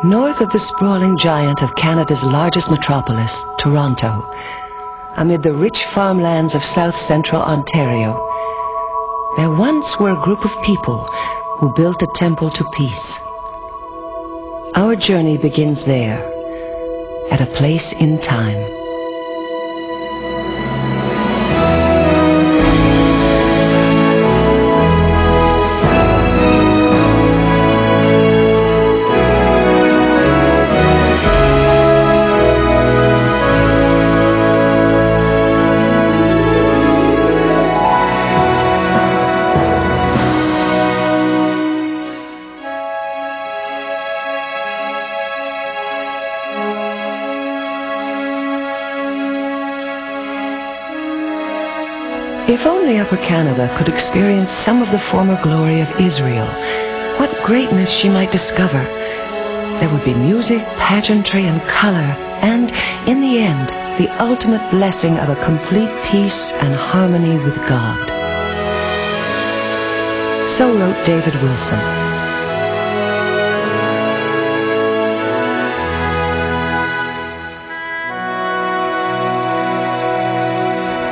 North of the sprawling giant of Canada's largest metropolis, Toronto, amid the rich farmlands of south-central Ontario, there once were a group of people who built a temple to peace. Our journey begins there, at a place in time. If only Upper Canada could experience some of the former glory of Israel, what greatness she might discover. There would be music, pageantry, and color, and, in the end, the ultimate blessing of a complete peace and harmony with God. So wrote David Wilson.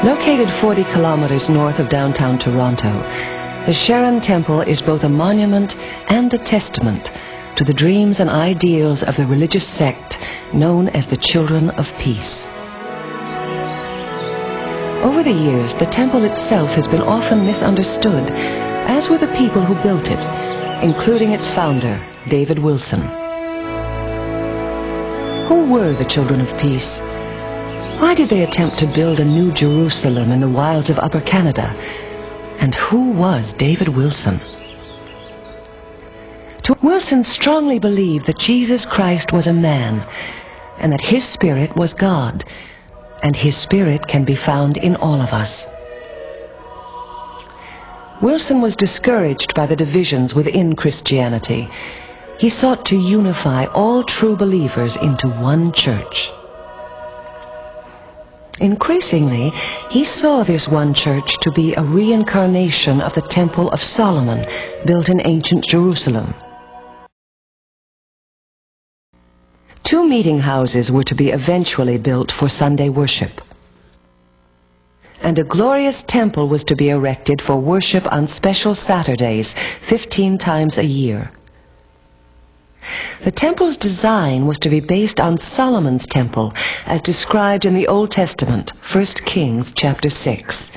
Located 40 kilometers north of downtown Toronto, the Sharon Temple is both a monument and a testament to the dreams and ideals of the religious sect known as the Children of Peace. Over the years, the temple itself has been often misunderstood, as were the people who built it, including its founder, David Wilson. Who were the Children of Peace? Why did they attempt to build a new Jerusalem in the wilds of Upper Canada? And who was David Wilson? Wilson strongly believed that Jesus Christ was a man, and that his spirit was God, and his spirit can be found in all of us. Wilson was discouraged by the divisions within Christianity. He sought to unify all true believers into one church. Increasingly, he saw this one church to be a reincarnation of the Temple of Solomon, built in ancient Jerusalem. 2 meeting houses were to be eventually built for Sunday worship. And a glorious temple was to be erected for worship on special Saturdays, 15 times a year. The temple's design was to be based on Solomon's temple, as described in the Old Testament, 1 Kings chapter 6.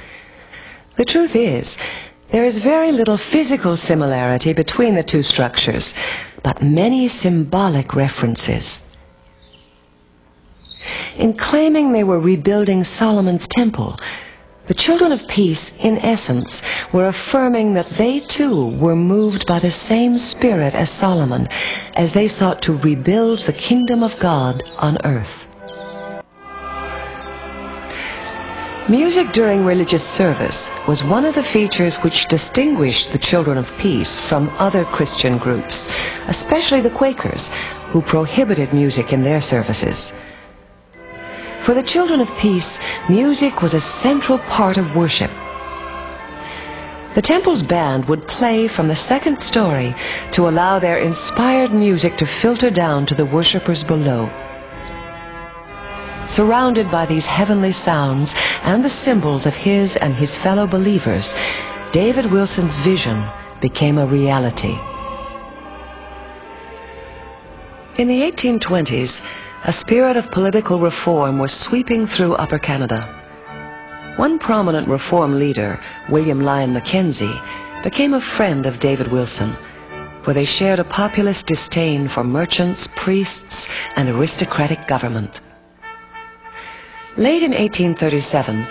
The truth is, there is very little physical similarity between the two structures, but many symbolic references. In claiming they were rebuilding Solomon's temple, the Children of Peace, in essence, were affirming that they too were moved by the same spirit as Solomon, as they sought to rebuild the kingdom of God on earth. Music during religious service was one of the features which distinguished the Children of Peace from other Christian groups, especially the Quakers, who prohibited music in their services. For the Children of Peace, music was a central part of worship. The temple's band would play from the second story to allow their inspired music to filter down to the worshippers below. Surrounded by these heavenly sounds and the symbols of his and his fellow believers, David Wilson's vision became a reality. In the 1820s, a spirit of political reform was sweeping through Upper Canada. One prominent reform leader, William Lyon Mackenzie, became a friend of David Wilson, for they shared a populist disdain for merchants, priests, and aristocratic government. Late in 1837,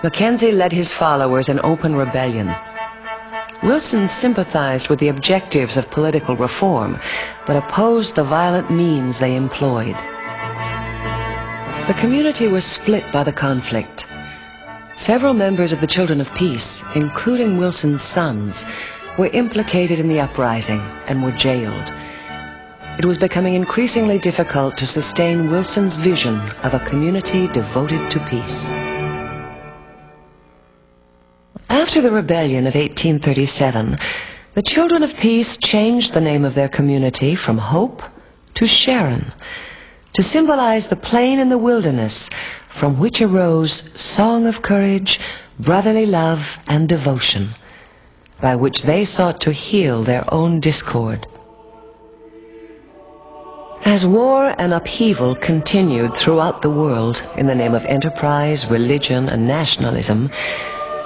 Mackenzie led his followers in open rebellion. Wilson sympathized with the objectives of political reform, but opposed the violent means they employed. The community was split by the conflict. Several members of the Children of Peace, including Wilson's sons, were implicated in the uprising and were jailed. It was becoming increasingly difficult to sustain Wilson's vision of a community devoted to peace. After the rebellion of 1837, the Children of Peace changed the name of their community from Hope to Sharon, to symbolize the plain in the wilderness from which arose song of courage, brotherly love, and devotion, by which they sought to heal their own discord. As war and upheaval continued throughout the world in the name of enterprise, religion, and nationalism,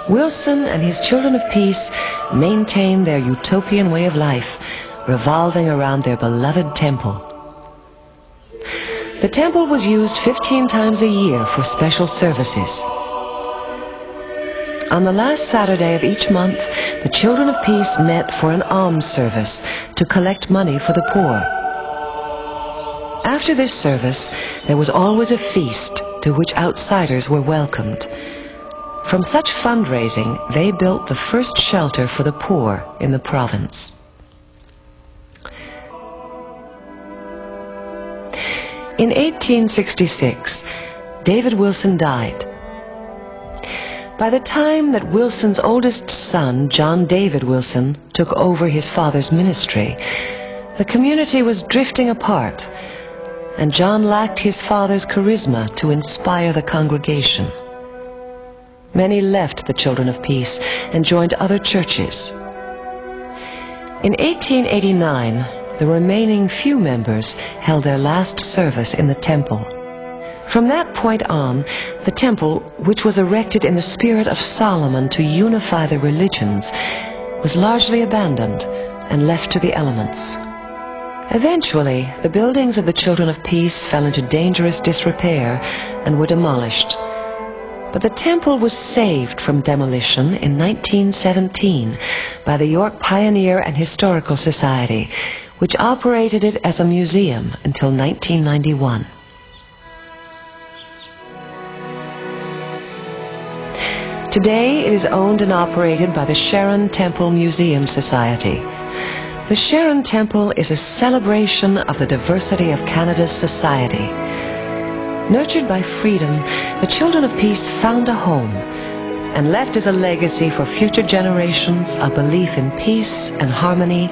Wilson and his Children of Peace maintained their utopian way of life, revolving around their beloved temple. The temple was used 15 times a year for special services. On the last Saturday of each month, the Children of Peace met for an alms service to collect money for the poor. After this service, there was always a feast to which outsiders were welcomed. From such fundraising, they built the first shelter for the poor in the province. In 1866, David Wilson died. By the time that Wilson's oldest son, John David Wilson, took over his father's ministry, the community was drifting apart, and John lacked his father's charisma to inspire the congregation. Many left the Children of Peace and joined other churches. In 1889, the remaining few members held their last service in the temple. From that point on, the temple, which was erected in the spirit of Solomon to unify the religions, was largely abandoned and left to the elements. Eventually, the buildings of the Children of Peace fell into dangerous disrepair and were demolished. But the temple was saved from demolition in 1917 by the York Pioneer and Historical Society, which operated it as a museum until 1991. Today, it is owned and operated by the Sharon Temple Museum Society. The Sharon Temple is a celebration of the diversity of Canada's society. Nurtured by freedom, the Children of Peace found a home and left as a legacy for future generations a belief in peace and harmony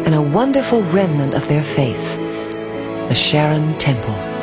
and a wonderful remnant of their faith, the Sharon Temple.